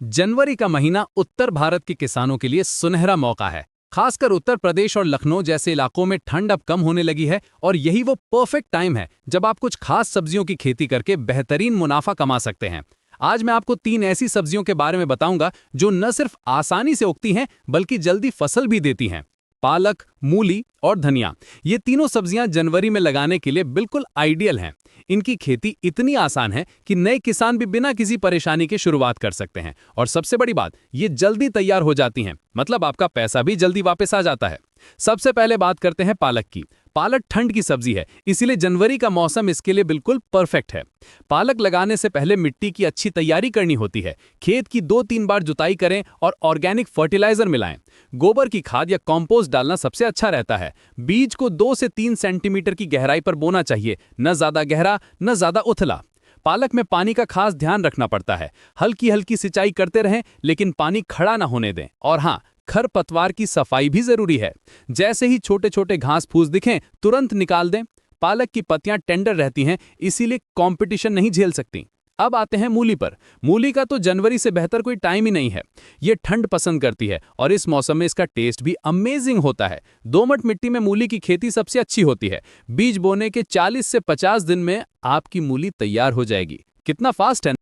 जनवरी का महीना उत्तर भारत के किसानों के लिए सुनहरा मौका है। खासकर उत्तर प्रदेश और लखनऊ जैसे इलाकों में ठंड अब कम होने लगी है और यही वो परफेक्ट टाइम है जब आप कुछ खास सब्जियों की खेती करके बेहतरीन मुनाफा कमा सकते हैं। आज मैं आपको 3 ऐसी सब्जियों के बारे में बताऊंगा जो न सिर्फ आसानी से उगती हैं बल्कि जल्दी फसल भी देती हैं। पालक, मूली और धनिया, ये तीनों सब्जियां जनवरी में लगाने के लिए बिल्कुल आइडियल हैं। इनकी खेती इतनी आसान है कि नए किसान भी बिना किसी परेशानी के शुरुआत कर सकते हैं और सबसे बड़ी बात, ये जल्दी तैयार हो जाती हैं, मतलब आपका पैसा भी जल्दी वापस आ जाता है। सबसे पहले बात करते हैं पालक की। पालक ठंड की सब्जी है, इसीलिए जनवरी का मौसम इसके लिए बिल्कुल परफेक्ट है। पालक लगाने से पहले मिट्टी की अच्छी तैयारी करनी होती है। खेत की 2-3 बार जुताई करें और ऑर्गेनिक फर्टिलाइजर मिलाएं। गोबर की खाद या कंपोस्ट डालना सबसे अच्छा रहता है। बीज को 2 से 3 सेंटीमीटर की गहराई पर बोना चाहिए, न ज्यादा गहरा न ज्यादा उथला। पालक में पानी का खास ध्यान रखना पड़ता है। हल्की हल्की सिंचाई करते रहें, लेकिन पानी खड़ा ना होने दें। और हाँ, खरपतवार की सफाई भी जरूरी है। जैसे ही छोटे छोटे घास फूस दिखें, तुरंत निकाल दें। पालक की पत्तियां टेंडर रहती हैं, इसीलिए कंपटीशन नहीं झेल सकती। अब आते हैं मूली पर। मूली का तो जनवरी से बेहतर कोई टाइम ही नहीं है। ये ठंड पसंद करती है और इस मौसम में इसका टेस्ट भी अमेजिंग होता है। दोमट मिट्टी में मूली की खेती सबसे अच्छी होती है। बीज बोने के 40 से 50 दिन में आपकी मूली तैयार हो जाएगी। कितना फास्ट है।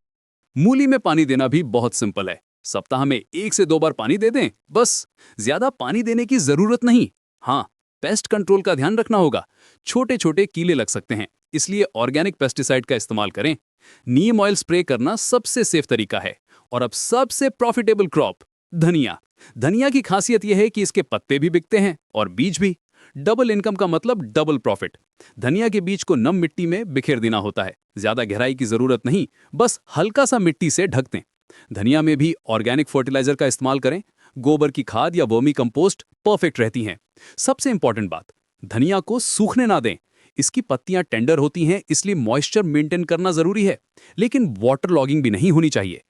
मूली में पानी देना भी बहुत सिंपल है। सप्ताह में 1 से 2 बार पानी दे दें, बस। ज्यादा पानी देने की जरूरत नहीं। हाँ, पेस्ट कंट्रोल का ध्यान रखना होगा। छोटे छोटे कीड़े लग सकते हैं, इसलिए ऑर्गेनिक पेस्टिसाइड का इस्तेमाल करें। नीम ऑयल स्प्रे करना सबसे सेफ तरीका है। और अब सबसे प्रॉफिटेबल क्रॉप, धनिया। धनिया की खासियत यह है कि इसके पत्ते भी बिकते हैं और बीज भी। डबल इनकम का मतलब डबल प्रॉफिट। धनिया के बीज को नम मिट्टी में बिखेर देना होता है। ज्यादा गहराई की जरूरत नहीं, बस हल्का सा मिट्टी से ढक दें। धनिया में भी ऑर्गेनिक फर्टिलाइजर का इस्तेमाल करें। गोबर की खाद या वर्मी कंपोस्ट परफेक्ट रहती हैं। सबसे इंपॉर्टेंट बात, धनिया को सूखने ना दें। इसकी पत्तियां टेंडर होती हैं, इसलिए मॉइस्चर मेंटेन करना जरूरी है, लेकिन वाटर लॉगिंग भी नहीं होनी चाहिए।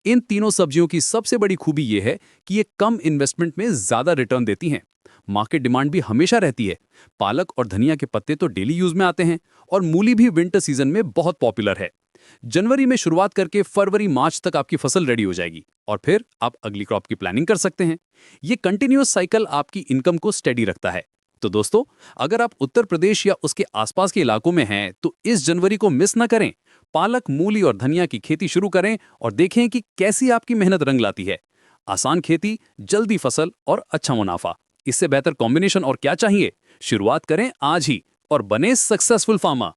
इन तीनों सब्जियों की सबसे बड़ी खूबी यह है कि ये कम इन्वेस्टमेंट में ज्यादा रिटर्न देती हैं। मार्केट डिमांड भी हमेशा रहती है। पालक और धनिया के पत्ते तो डेली यूज में आते हैं और मूली भी विंटर सीजन में बहुत पॉपुलर है। जनवरी में शुरुआत करके फरवरी मार्च तक आपकी फसल रेडी हो जाएगी और फिर आप अगली क्रॉप की प्लानिंग कर सकते हैं। ये कंटिन्यूअस साइकिल आपकी इनकम को स्टेडी रखता है। तो दोस्तों, अगर आप उत्तर प्रदेश या उसके आसपास के इलाकों में हैं तो इस जनवरी को मिस न करें। पालक, मूली और धनिया की खेती शुरू करें और देखें कि कैसी आपकी मेहनत रंग लाती है। आसान खेती, जल्दी फसल और अच्छा मुनाफा, इससे बेहतर कॉम्बिनेशन और क्या चाहिए। शुरुआत करें आज ही और बने सक्सेसफुल फार्मर।